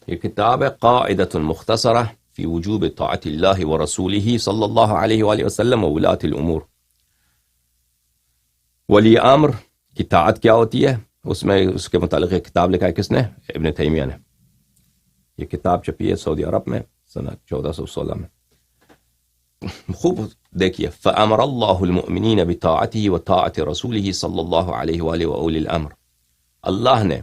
یہ کتاب ہے قاعدۃ مختصرہ فی وجوب طاعت اللہ ورسولہ صلی اللہ علیہ وآلہ وسلم وولاۃ الامور. ولی امر کی طاعت کیا ہوتی ہے، اس میں اس کے متعلق ایک کتاب لکھا ہے. کس نے؟ ابن تیمیہ نے. یہ کتاب چھپی ہے سعودی عرب میں سنہ 1416 میں. خوب دیکھیے، فَأَمَرَ اللَّهُ الْمُؤْمِنِينَ بِطَاعَتِهِ وَطَاعَةِ رَسُولِهِ صلی اللہ علیہ وآلہ وَأُولِي الْأَمْرِ. اللہ نے،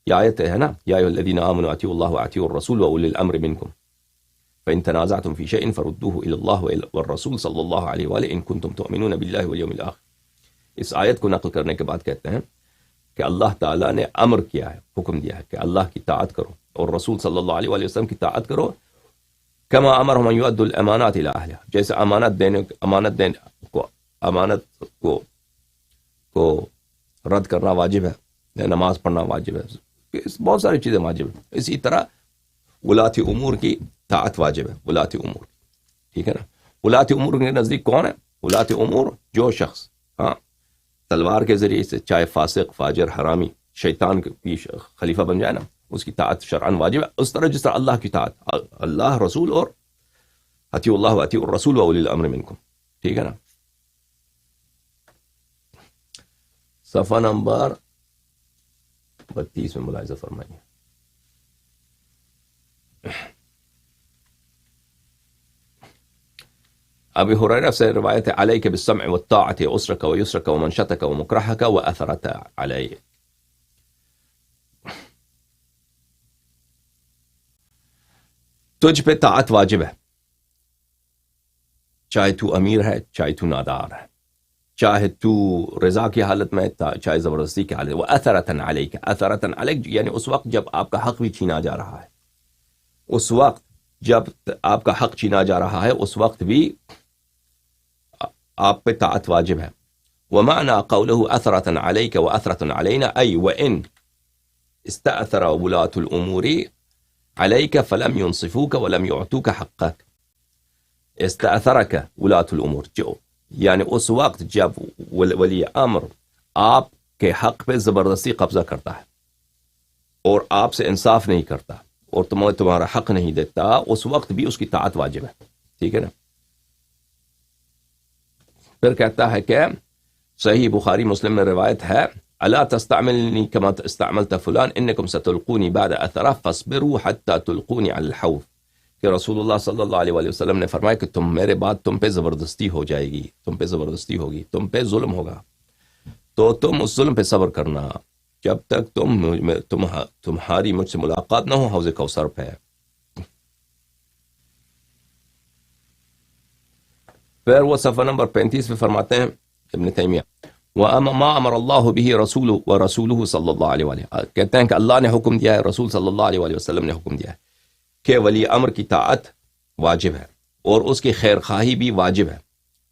یہ آیت ہے نا، یا ایھا الذین آمنوا اطیعوا اللہ واطیعوا الرسول وأولی الأمر منکم فإن تنازعتم في شيء فردوه إلى الله والرسول صلی اللہ علیہ وآلہ إن كنتم تؤمنون بالله واليوم الآخر. اس آیت کو نقل کرنے کے بعد کہتے ہیں کہ اللہ تعالیٰ نے امر کیا ہے، حکم دیا ہے کہ اللہ کی طاعت کرو اور رسول صلی اللہ علیہ وآلہ وسلم کی طاعت کرو. کما امرهم ان يؤدوا الامانات الى اهلها، جیسے امانت کو رد کرنا واجب ہے، نماز پڑھنا واجب ہے، بہت ساری چیزیں واجب ہیں. اسی طرح ولاۃ امور کی طاعت واجب ہے. ولاۃ امور، ٹھیک ہے نا. ولاۃ امور کے نزدیک کون ہے؟ ولاۃ امور جو شخص تلوار کے ذریعے سے، چاہے فاسق، فاجر، حرامی، شیطان کی خلیفہ بن جائے نا، اس کی طاعت شرعاً واجب ہے. اس طرح جس طرح اللہ کی طاعت، اللہ، رسول، اور اطیعوا اللہ واطیعوا الرسول واولی الامر منکم، ٹھیک ہے نا. صفحہ نمبر 32 میں ملاحظہ فرمائیے. ابی ہریرہ سے روایت ہے، علیک بالسمع والطاعۃ عسرک ویسرک ومنشطک ومکرہک واثرت علیک. تجھ پہ طاعت واجب ہے، چاہے تو امیر ہے، چاہے تو نادار ہے، چاہے تو رضا کی حالت میں، چاہے زبردستی کی حالت. وَأَثَرَةً عَلَيْكَ، اثرتاً علیک یعنی اس وقت جب آپ کا حق بھی چھینا جا رہا ہے، اس وقت جب آپ کا حق چھینا جا رہا ہے، اس وقت بھی آپ پہ طاعت واجب ہے. وَمَعْنَا قَوْلُهُ أَثَرَةً عَلَيْكَ وَأَثَرَةً عَلَيْنَا أي وَإِنْ اسْتَأْثَرَ وُلَاةُ الْأُمُورِ عَلَيْكَ فَلَمْ يُنصِفُوكَ وَلَمْ يُعْطُوكَ حَقَّكَ. استأثرك ولاة الامور، جو یعنی اس وقت جب ولی امر آپ کے حق پہ زبردستی قبضہ کرتا ہے اور آپ سے انصاف نہیں کرتا اور تمہارا حق نہیں دیتا، اس وقت بھی اس کی طاعت واجب ہے، ٹھیک ہے نا. پھر کہتا ہے کہ صحیح بخاری مسلم میں روایت ہے، الا تستعملنی کما استعملت فلان انکم ستلقونی بعد اثرہ فاصبروا حتی تلقونی علی الحوض. کہ رسول اللہ صلی اللہ علیہ وآلہ وسلم نے فرمایا کہ میرے بعد تم پہ زبردستی ہو جائے گی، تم پہ زبردستی ہوگی، تم پہ ظلم ہوگا، تو تم اس ظلم پہ صبر کرنا جب تک تمہاری مجھ سے ملاقات نہ ہو حوض کوثر پہ. پھر وہ صفحہ نمبر 35 پہ فرماتے ہیں ابن تیمیہ، وَمَا أَمَرَ اللَّهُ بِهِ رَسُولُهُ وَرَسُولُهُ صلی اللہ علیہ وآلہ، کہتے ہیں کہ اللہ نے حکم دیا ہے، رسول صلی اللہ علیہ وآلہ وسلم نے حکم دیا ہے کہ ولی امر کی طاعت واجب ہے اور اس کی خیر خواہی بھی واجب ہے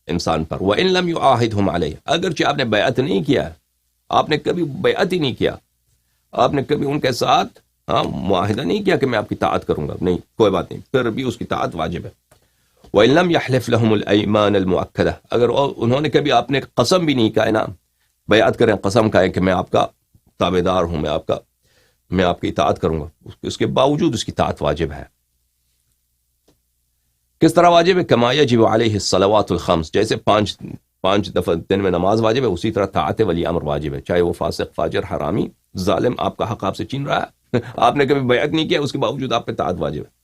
انسان پر. وَإِن لَمْ يُعَاهِدْهُمْ عَلَيْهِ، اگرچہ آپ نے بیعت نہیں کیا، آپ نے کبھی بیعت ہی نہیں کیا، آپ نے کبھی ان کے ساتھ معاہدہ نہیں کیا کہ میں آپ کی طاعت کروں گا، نہیں، کوئی بات نہیں، پھر بھی اس کی طاعت واجب ہے. وَإِن لَمْ يَحْلِفْ لَهُمُ الْأَيْمَانَ الْمُؤَكَّدَةَ، اگر انہوں نے کبھی آپ نے قسم بھی نہیں کہا نا، بیعت کریں، قسم کہیں کہ میں آپ کا تابع دار ہوں، میں آپ کی اطاعت کروں گا، اس کے باوجود اس کی اطاعت واجب ہے. کس طرح واجب ہے؟ کما یجب علیہ الصلوات الخمس، جیسے پانچ دفعہ دن میں نماز واجب ہے، اسی طرح طاعت ولی امر واجب ہے، چاہے وہ فاسق، فاجر، حرامی، ظالم، آپ کا حق آپ سے چھین رہا ہے، آپ نے کبھی بیعت نہیں کیا، اس کے باوجود آپ پہ طاعت واجب ہے.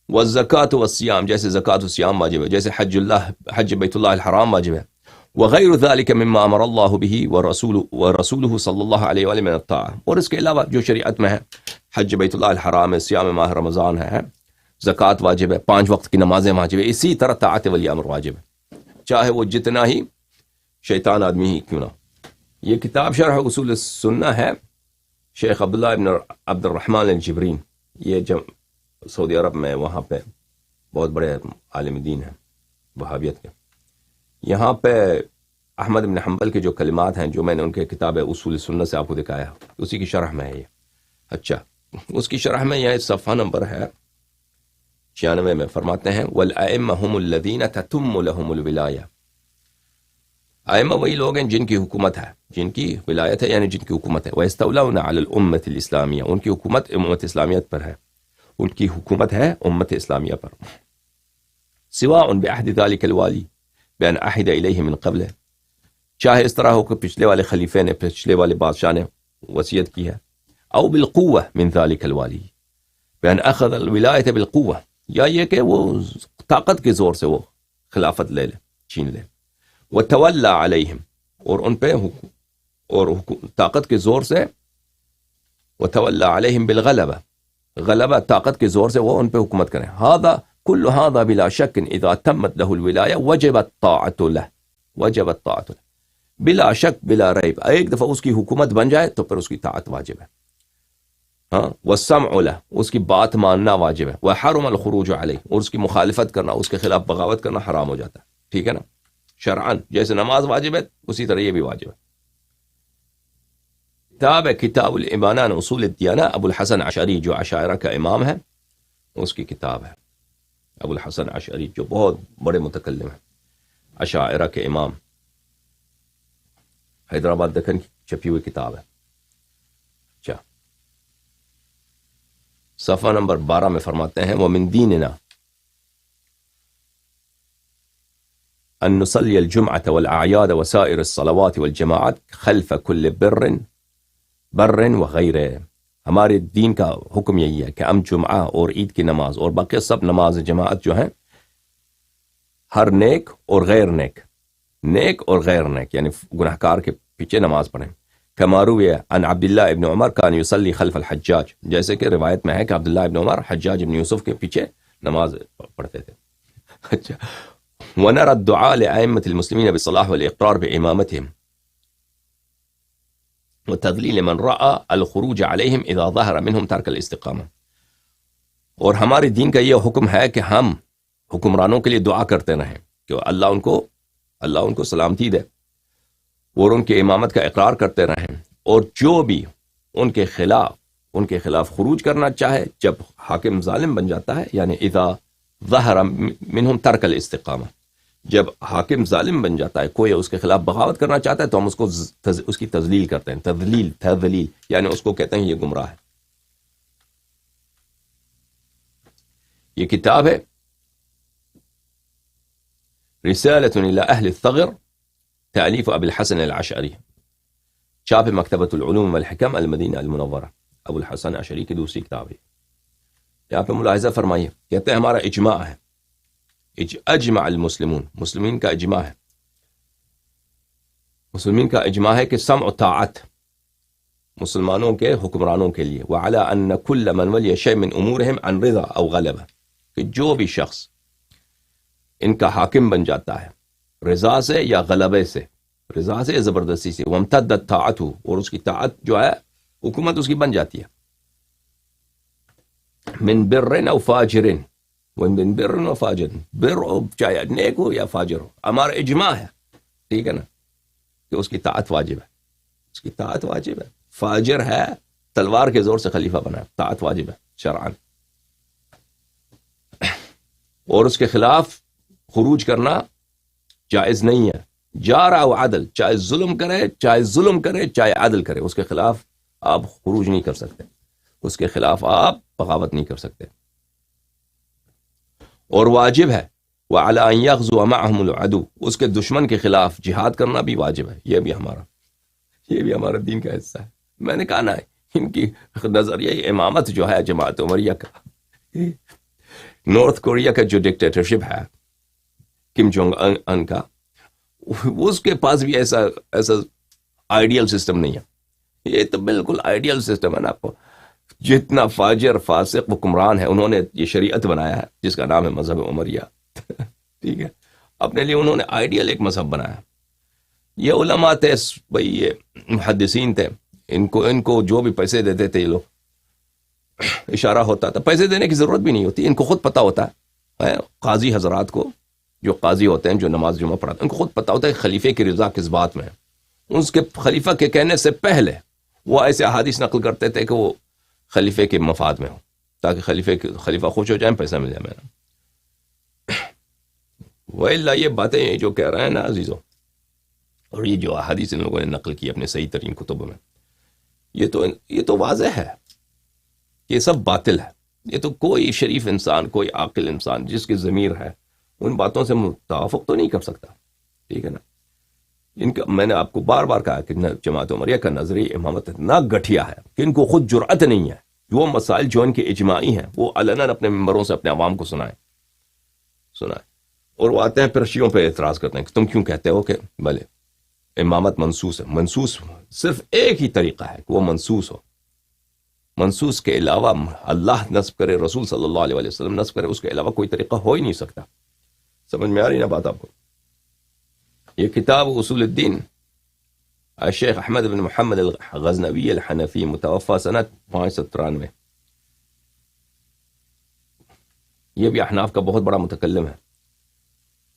والزکوۃ والصیام، جیسے زکوٰۃ و سیام واجب ہے، جیسے حج بیت اللہ الحرام واجب ہے. وغیر ذلك مما امر اللہ به ورسولہ صلی اللہ علیہ وآلہ من الطاعہ، اور اس کے علاوہ جو شریعت میں ہے، حج بیت اللہ الحرام ہے، سیام ماہ رمضان ہے، زکوٰۃ واجب ہے، 5 وقت کی نمازیں واجب ہے، اسی طرح طاعت ولی امر واجب ہے، چاہے وہ جتنا ہی شیطان آدمی ہی کیوں نہ. یہ کتاب شرح اصول السنہ ہے، شیخ عبداللہ ابن عبد الرحمن الجبرین، یہ جب سعودی عرب میں وہاں پہ بہت بڑے عالم دین ہیں وہابیت کے. یہاں پہ احمد بن حنبل کے جو کلمات ہیں، جو میں نے ان کے کتاب اصول سنت سے آپ کو دکھایا، اسی کی شرح میں ہے یہ. اچھا، اس کی شرح میں یہ صفحہ نمبر ہے 96 میں فرماتے ہیں، والائمہ هم الذین تتم لهم الولایہ، ائمہ وہی لوگ ہیں جن کی حکومت ہے، جن کی ولایت ہے، یعنی جن کی حکومت ہے. ویستولون علی الامۃ الاسلامیہ، ان کی حکومت امت اسلامیت پر ہے. ان کی حکومت ہے امت اسلامیہ پر. سواء بعہد ذلك الوالی بأن عہد الیہ من قبل، چاہے اس طرح ہو کہ پچھلے والے خلیفے نے، پچھلے والے بادشاہ نے وصیت کی ہے، او بالقوة من ذلك الوالی بأن اخذ الولایت بالقوة، یا یہ کہ وہ طاقت کے زور سے وہ خلافت لے لے، چھین لے. وتولی علیہم، اور ان پہ اور طاقت کے زور سے، وتولی علیہم بالغلبہ، غلبہ طاقت کے زور سے وہ ان پہ حکومت کریں. هذا كل هذا بلا شک اذا تمت له الولایہ وجبت طاعت له، وجبت طاعت له، بلا شک بلا ریب، ایک دفعہ اس کی حکومت بن جائے تو پھر اس کی طاعت واجب ہے. ہاں، والسمع له، اس کی بات ماننا واجب ہے. وحرم الخروج علیہ، اور اس کی مخالفت کرنا، اس کے خلاف بغاوت کرنا حرام ہو جاتا ہے. ٹھیک ہے نا، شرعن جیسے نماز واجب ہے اسی طرح یہ بھی واجب ہے. کتاب الابانہ عن اصول الدیانہ، ابو الحسن اشعری جو عشائرہ کا امام ہے اس کی کتاب ہے. ابو الحسن اشعری جو بہت بڑے متکلم ہیں، اشاعرہ کے امام، حیدرآباد دکن کی چھپی ہوئی کتاب ہے. اچھا، صفحہ نمبر 12 میں فرماتے ہیں وَمِن دِينِنَا أن نصلي الجمعة والأعياد وسائر الصلوات والجماعات خلف كل بر وغیرہ. ہمارے دین کا حکم یہی ہے کہ ہم جمعہ اور عید کی نماز اور باقی سب نماز جماعت جو ہیں ہر نیک اور غیر نیک، نیک اور غیر نیک یعنی گناہکار کے پیچھے نماز پڑھیں. کما روی عن عبداللہ ابن عمر کان یصلی خلف الحجاج، جیسے کہ روایت میں ہے کہ عبداللہ ابن عمر حجاج ابن یوسف کے پیچھے نماز پڑھتے تھے. اچھا، ونرى الدعاء لأئمة المسلمين بالصلاح والإقرار بإمامتهم وتذلیل من رأى الخروج عليهم إذا ظهر منهم ترك الاستقامة. اور ہمارے دین کا یہ حکم ہے کہ ہم حکمرانوں کے لیے دعا کرتے رہیں کہ اللہ ان کو سلامتی دے اور ان کے امامت کا اقرار کرتے رہیں، اور جو بھی ان کے خلاف خروج کرنا چاہے جب حاکم ظالم بن جاتا ہے، یعنی اذا ظہر منہم ترک الاستقامہ، جب حاکم ظالم بن جاتا ہے، کوئی اس کے خلاف بغاوت کرنا چاہتا ہے تو ہم اس کی تذلیل کرتے ہیں. تذلیل یعنی اس کو کہتے ہیں یہ گمراہ ہے. یہ کتاب ہے رسالۃ الی اہل الثغر، تالیف ابو الحسن الاشعری، چھاپ مکتبۃ العلوم والحکم المدینہ المنورہ. ابو الحسن اشعری کی دوسری کتاب ہے. یہاں پہ ملاحظہ فرمائیے، کہتے ہیں ہمارا اجماع ہے، اجمع المسلمون، مسلمین کا اجماع ہے، مسلمین کا اجماع ہے کہ سمع و طاعت مسلمانوں کے حکمرانوں کے لیے. وعلی ان کل من ولی شیء من امورہم عن رضا او غلبہ، کہ جو بھی شخص ان کا حاکم بن جاتا ہے رضا سے یا غلبے سے، رضا سے یا زبردستی سے، وامتدت طاعتہ، اور اس کی طاعت جو ہے حکومت اس کی بن جاتی ہے، من بر او فاجر، من بر و فاجر، بر چاہے نیک ہو یا فاجر ہو، ہمارا اجماع ہے، ٹھیک ہے نا، کہ اس کی طاعت واجب ہے، اس کی طاعت واجب ہے. فاجر ہے، تلوار کے زور سے خلیفہ بنا ہے، طاعت واجب ہے شرعاً. اور اس کے خلاف خروج کرنا جائز نہیں ہے. جارا و عدل، چاہے ظلم کرے چاہے عدل کرے، اس کے خلاف آپ خروج نہیں کر سکتے، اس کے خلاف آپ بغاوت نہیں کر سکتے. اور واجب ہے وعلی ان یغزو معهم العدو، اس کے دشمن کے خلاف جہاد کرنا بھی واجب ہے. یہ بھی ہمارا دین کا حصہ ہے. میں نے کہا نا، ان کی نظریہ امامت جو ہے جماعت عمریہ کا، نارتھ کوریا کا جو ڈکٹیٹرشپ ہے کم جونگ ان کا، اس کے پاس بھی ایسا آئیڈیل سسٹم نہیں ہے. یہ تو بالکل آئیڈیل سسٹم ہے نا. آپ کو جتنا فاجر فاسق حکمران ہے، انہوں نے یہ شریعت بنایا ہے جس کا نام ہے مذہب عمریہ. ٹھیک ہے، اپنے لیے انہوں نے آئیڈیل ایک مذہب بنایا. یہ علماء تھے بھائی، یہ محدثین تھے، ان کو جو بھی پیسے دیتے تھے یہ لوگ، اشارہ ہوتا تھا، پیسے دینے کی ضرورت بھی نہیں ہوتی، ان کو خود پتہ ہوتا ہے. قاضی حضرات کو، جو قاضی ہوتے ہیں جو نماز جمعہ پڑھاتے ہیں، ان کو خود پتہ ہوتا ہے کہ خلیفے کی رضا کس بات میں ہے. اس کے خلیفہ کے کہنے سے پہلے وہ ایسے احادیث نقل کرتے تھے کہ وہ خلیفے کے مفاد میں ہو، تاکہ خلیفہ خوش ہو جائیں، پیسہ مل جائے میرا. وَإِلَّا یہ باتیں جو کہہ رہے ہیں نا عزیزو، اور یہ جو احادیث ان لوگوں نے نقل کی اپنے صحیح ترین کتبوں میں، یہ تو واضح ہے کہ یہ سب باطل ہے. یہ تو کوئی شریف انسان، کوئی عاقل انسان جس کی ضمیر ہے ان باتوں سے توافق تو نہیں کر سکتا، ٹھیک ہے نا. ان کا میں نے آپ کو بار بار کہا کہ جماعت عمریہ کا نظریہ امامت اتنا گٹھیا ہے کہ ان کو خود جرأت نہیں ہے وہ مسائل جو ان کے اجماعی ہیں وہ علناً اپنے ممبروں سے اپنے عوام کو سنائیں. اور وہ آتے ہیں پھر شیعوں پہ اعتراض کرتے ہیں کہ تم کیوں کہتے ہو کہ بھلے امامت منسوس ہے. منسوس صرف ایک ہی طریقہ ہے کہ وہ منسوس ہو. منسوس کے علاوہ اللہ نصب کرے، رسول صلی اللہ علیہ وسلم نصب کرے، اس کے علاوہ کوئی طریقہ ہو ہی نہیں سکتا. سمجھ میں آ رہی نا بات آپ کو؟ یہ کتاب اصول الدین الشیخ احمد بن محمد الغزنوی الحنفی، متوفى سنة 593. یہ بھی احناف کا بہت بڑا متکلم ہے.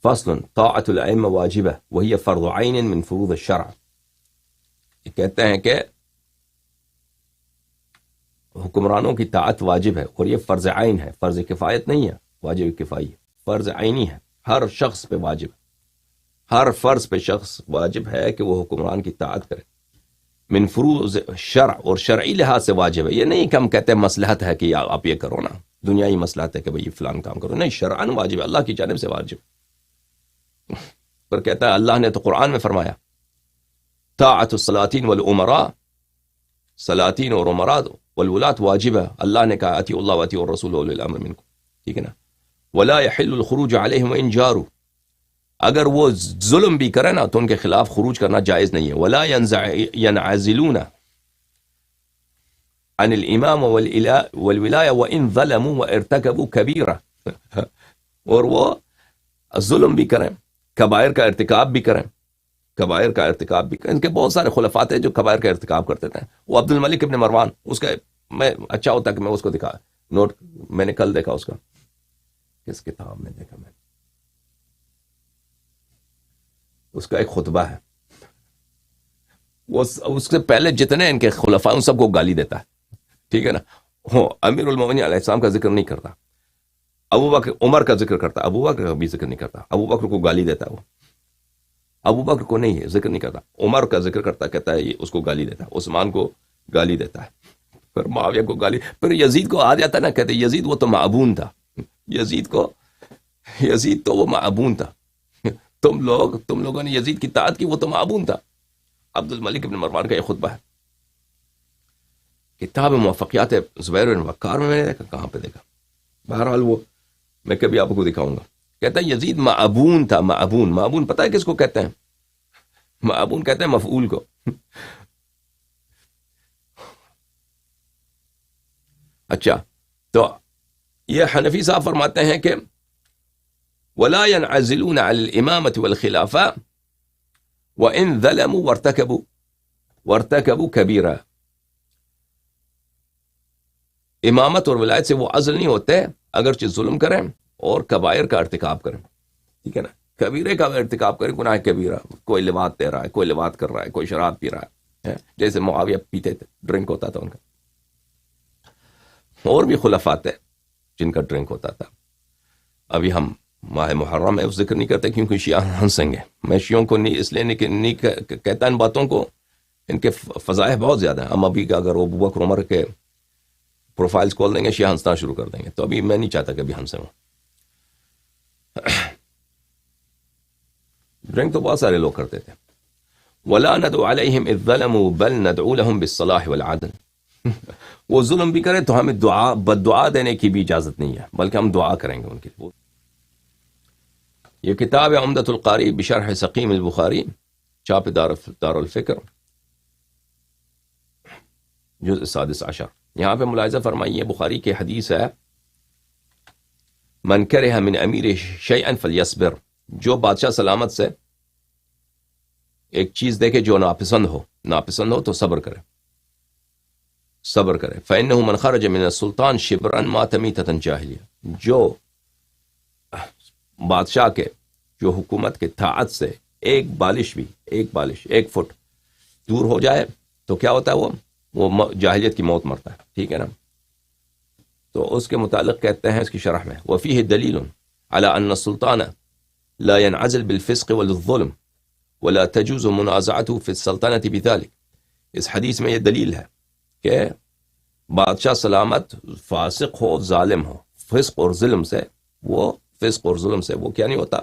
فصل طاعة الائمة واجبة وهي فرض عين من فروض الشرع. یہ کہتے ہیں کہ حکمرانوں کی طاعت واجب ہے اور یہ فرض عین ہے، فرض کفایت نہیں ہے، واجب کفائی ہے، فرض عینی ہے، ہر شخص پہ واجب ہے. ہر فرض پہ شخص واجب ہے کہ وہ حکمران کی طاعت کرے. من فروض شرع، اور شرعی لحاظ سے واجب ہے. یہ نہیں کہ ہم کہتے ہیں مصلحت ہے کہ آپ یہ کرو نا، دنیائی مصلحت ہے کہ بھئی فلان کام کرو، نہیں، شرعاً واجب ہے، اللہ کی جانب سے واجب. پر کہتا ہے اللہ نے تو قرآن میں فرمایا طاعت السلاطین والعمراء، سلاطین اور عمراء والولات واجب ہے. اللہ نے کہا اطیعوا اللہ واطیعوا الرسول واولی الامر منکم، ٹھیک ہے نا. ولا يحل الخروج علیہم وان جاروا، اگر وہ ظلم بھی کرے نا تو ان کے خلاف خروج کرنا جائز نہیں ہے. ولا ينعزلون عن الامام والولایہ وان ظلموا وارتکبوا کبیرہ، اور وہ ظلم بھی کریں، کبائر کا ارتکاب بھی کریں، کبائر کا ارتکاب بھی کریں. ان کے بہت سارے خلفات ہیں جو کبائر کا ارتکاب کرتے تھے. وہ عبد الملک ابن مروان، اس کا میں اچھا ہوتا کہ میں اس کو دکھا نوٹ، میں نے کل دیکھا اس کا، کس کتاب میں دیکھا میں، اس کا ایک خطبہ ہے، وہ اس سے پہلے جتنے ان کے خلفاء ان سب کو گالی دیتا ہے، ٹھیک ہے نا. امیر المومنین علیہ السلام کا ذکر نہیں کرتا، ابو بکر عمر کا ذکر کرتا، ابو بکر کا بھی ذکر نہیں کرتا. ابو بکر کو گالی دیتا ہے، وہ ابو بکر کو نہیں ہے ذکر نہیں کرتا. عمر کا ذکر کرتا، کہتا ہے یہ اس کو گالی دیتا ہے، عثمان کو گالی دیتا ہے، پھر معاویہ کو گالی، پھر یزید کو آ جاتا نا، کہتے یزید وہ تو معبون تھا، یزید تو وہ معبون تھا، تم لوگوں نے یزید کی اطاعت کی، وہ تو معبون تھا. عبد الملک ابن مروان کا یہ خطبہ ہے. کتاب موافقیات زبیر بن وقار میں نے دیکھا، کہاں پہ دیکھا، بہرحال وہ میں کبھی آپ کو دکھاؤں گا. کہتا ہے یزید معبون تھا. معبون پتہ ہے کس کو کہتے ہیں؟ معبون کہتے ہیں مفعول کو. اچھا، تو یہ حنفی صاحب فرماتے ہیں کہ ولا ينعزلون عن الامامة والخلافة وان ظلموا وارتكبوا كبيرة. امامت اور ولایت سے وہ عزل نہیں ہوتے اگرچہ ظلم کریں اور کبائر کا ارتکاب کریں، ٹھیک ہے نا. کبیرے کا ارتکاب کریں، گناہ کبیرہ، کوئی لواط دے رہا ہے، کوئی لواط کر رہا ہے، کوئی شراب پی رہا ہے، جیسے معاویہ پیتے تھے، ڈرنک ہوتا تھا ان کا، اور بھی خلفات ہیں جن کا ڈرنک ہوتا تھا. ابھی ہم ماہ محرم میں ذکر نہیں کرتے کیونکہ شیعہ ہنسیں گے. میں شیعوں کو نہیں اس لیے نہیں کہتا ان باتوں کو، ان کے فضائح بہت زیادہ ہیں. ہم ابھی اگر وہ ابو بکر عمر کے پروفائلز کھول دیں گے شیعہ ہنسنا شروع کر دیں گے، تو ابھی میں نہیں چاہتا کہ ابھی ہنسیں ہوں. ڈرنک تو بہت سارے لوگ کرتے تھے. ولا ندعو علیہم اذ ظلموا بل ندعو لهم بالصلاح والعدل. وہ ظلم بھی کرے تو ہمیں بد دعا دینے کی بھی اجازت نہیں ہے، بلکہ ہم دعا کریں گے ان کے لیے. یہ کتاب ہے عمدۃ القاری بشرح سقیم البخاری، چاپ دار الفکر، جزء 16. یہاں پہ ملاحظہ فرمائیے، بخاری کی حدیث ہے من کرہ من امیر شیئا فلیصبر، جو بادشاہ سلامت سے ایک چیز دیکھے جو ناپسند ہو تو صبر کرے. فإنه من خرج من السلطان شبرا مات میتة جاہلیہ، جو بادشاہ کے جو حکومت کے طاعت سے ایک فٹ دور ہو جائے تو کیا ہوتا ہے، وہ جاہلیت کی موت مرتا ہے، ٹھیک ہے نا. تو اس کے متعلق کہتے ہیں اس کی شرح میں وفیہ دلیل علی ان السلطان لا ينعزل بالفسق والظلم ولا تجوز منازعته في السلطنة بذلك. اس حدیث میں یہ دلیل ہے کہ بادشاہ سلامت فاسق ہو ظالم ہو، فسق اور ظلم سے وہ کیا نہیں ہوتا،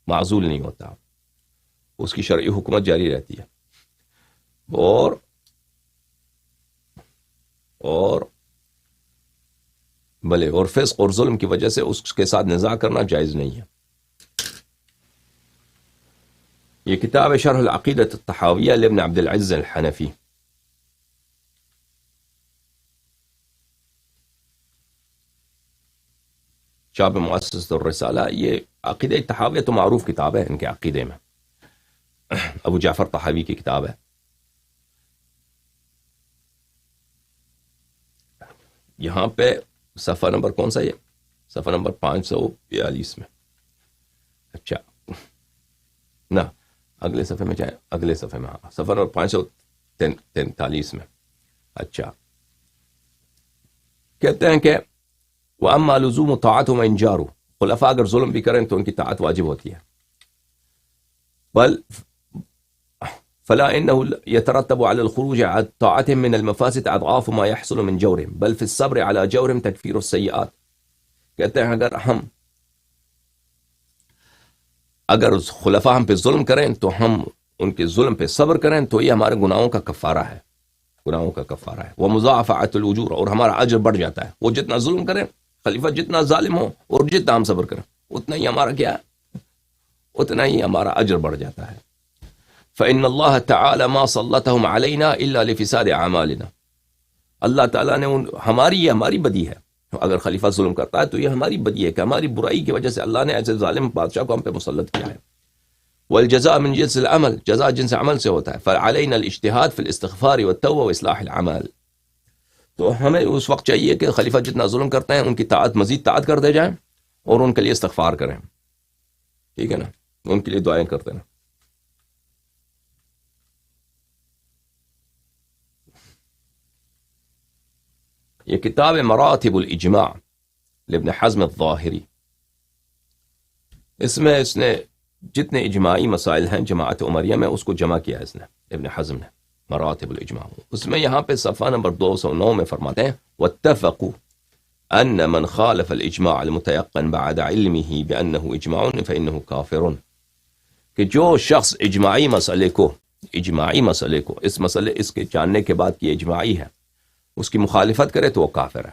معزول نہیں ہوتا، اس کی شرعی حکومت جاری رہتی ہے. اور فسق اور ظلم کی وجہ سے اس کے ساتھ نزاع کرنا جائز نہیں ہے. یہ کتاب شرح العقیدۃ الطحاویہ لابن عبد العزیز الحنفی. چاپ مؤسسۃ الرسالہ. یہ عقیدہ طحاویہ تو معروف کتاب ہے ان کے عقیدے میں، ابو جعفر طحاوی کی کتاب ہے. یہاں پہ صفحہ نمبر کون سا، یہ صفحہ نمبر 542 میں. اچھا نہ اگلے صفحے میں جائیں، اگلے صفحے میں، ہاں صفحہ نمبر 543 میں. اچھا کہتے ہیں کہ وَأَمَّا لُزُومُ طَاعَتُهُمْ وَإِنْ خلفاء اگر ظلم بھی کریں تو ان کی طاعت واجب ہوتی ہے. بل فلا انه يترتب على الخروج عن طاعتهم من المفاسد اضعاف ما يحصل من جورهم بل في الصبر على جورهم تكفير السيئات. کہتے ہیں اگر خلفاء ہم پہ ظلم کریں تو ہم ان کے ظلم پہ صبر کریں تو یہ ہمارے گناہوں کا کفارہ ہے، گناہوں کا کفارہ ہے. ومضاعفۃ الاجور، اور ہمارا اجر بڑھ جاتا ہے. وہ جتنا ظلم کریں، خلیفہ جتنا ظالم ہو اور جتنا ہم صبر کریں، اتنا ہی ہمارا کیا ہے، اتنا ہی ہمارا اجر بڑھ جاتا ہے. فإن اللہ تعالی ما سلطهم علینا الا لفساد اعمالنا. اللہ تعالیٰ نے ہماری بدی ہے. اگر خلیفہ ظلم کرتا ہے تو یہ ہماری بدی ہے کہ ہماری برائی کی وجہ سے اللہ نے ایسے ظالم بادشاہ کو ہم پہ مسلط کیا ہے. والجزاء من جنس العمل، جزاء جنس عمل سے ہوتا ہے. فعلينا الاجتهاد في الاستغفار والتوبة واصلاح العمل. تو ہمیں اس وقت چاہیے کہ خلیفہ جتنا ظلم کرتے ہیں ان کی طاعت، مزید طاعت کر دے جائیں اور ان کے لیے استغفار کریں. ٹھیک ہے نا، ان کے لیے دعائیں کرتے ہیں. یہ کتاب مراتب الاجماع لابن حزم الظاہری. اس نے جتنے اجماعی مسائل ہیں جماعت عمریہ میں اس کو جمع کیا اس نے، ابن حزم نے، مراتب الاجماع. اس میں یہاں پہ صفحہ نمبر 209 میں فرماتے ہیں واتفقوا ان من خالف الاجماع المتيقن بعد علمه بانه اجماع فانه كافر. کہ جو شخص اجماعی مسئلے کو اس کے جاننے کے بعد کہ اجماعی ہے اس کی مخالفت کرے تو وہ کافر ہے.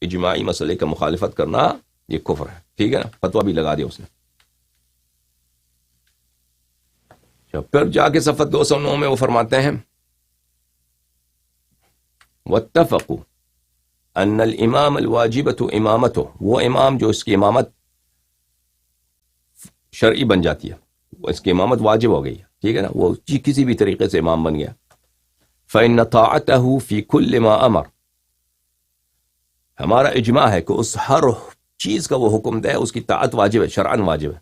اجماعی مسئلے کا مخالفت کرنا یہ کفر ہے. ٹھیک ہے نا، فتویٰ بھی لگا دیا اس نے. پھر جا کے صفحہ 209 میں وہ فرماتے ہیں واتفقوا ان الامام الواجبۃ امامتہ، وہ امام جو اس کی امامت شرعی بن جاتی ہے، وہ اس کی امامت واجب ہو گئی ہے. ٹھیک ہے نا، وہ کسی بھی طریقے سے امام بن گیا. فإن طاعته في كل ما امر، ہمارا اجماع ہے کہ اس ہر چیز کا وہ حکم دے اس کی طاعت واجب ہے، شرعاً واجب ہے.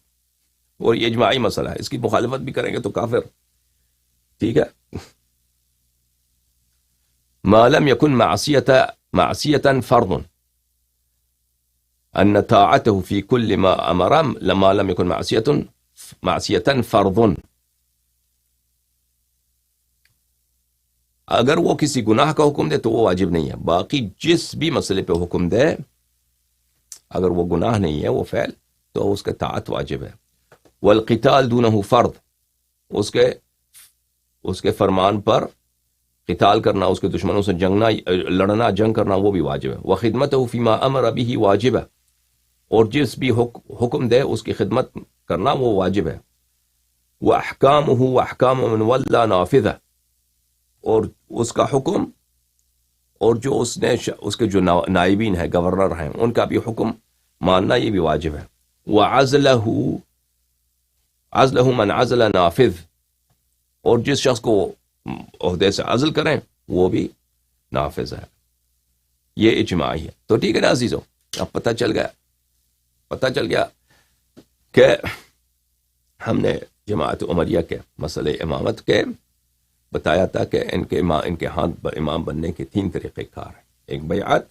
اور یہ اجماعی مسئلہ ہے، اس کی مخالفت بھی کریں گے تو کافر. ٹھیک ہے. ما لم يكن معصیة فرض، ان طاعته في كل ما امر لما لم يكن معصیة فرض. اگر وہ کسی گناہ کا حکم دے تو وہ واجب نہیں ہے. باقی جس بھی مسئلے پہ حکم دے اگر وہ گناہ نہیں ہے وہ فعل تو اس کا طاعت واجب ہے. والقتال دونه فرض، اس کے فرمان پر قتال کرنا، اس کے دشمنوں سے لڑنا، جنگ کرنا وہ بھی واجب ہے. وخدمته فيما امر به واجب، اور جس بھی حکم دے اس کی خدمت کرنا وہ واجب ہے. واحکامه واحکام من ولى نافذہ، اور اس کا حکم اور جو اس کے جو نائبین ہیں، گورنر ہیں، ان کا بھی حکم ماننا یہ بھی واجب ہے. عزلہ من عزل نافذ، اور جس شخص کو عہدے سے عزل کریں وہ بھی نافذ ہے. یہ اجماعی ہے. تو ٹھیک ہے نا عزیزو، اب پتہ چل گیا کہ ہم نے جماعت عمریہ کے مسئلے امامت کے بتایا تھا کہ ان کے ہاتھ امام بننے کے 3 طریقے کار ہیں. ایک بیعت،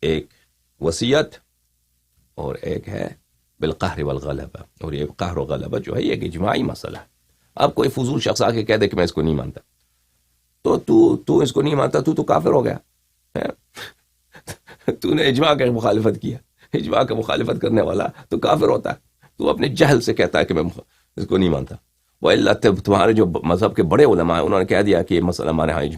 ایک وصیت، اور ایک ہے بالقہر والغلبہ. اور یہ قہر و غلبہ جو ہے یہ ایک اجماعی مسئلہ ہے. اب کوئی فضول شخص آ کے کہہ دے کہ میں اس کو نہیں مانتا، تو تو اس کو نہیں مانتا، تو کافر ہو گیا تو نے اجماع کی مخالفت کیا، اجماع کا مخالفت کرنے والا تو کافر ہوتا ہے، تو اپنے جہل سے کہتا ہے کہ میں اس کو نہیں مانتا. وہ اللہ تمہارے جو مذہب کے بڑے علماء ہیں انہوں نے کہہ دیا کہ یہ مسئلہ ہمارے ہاں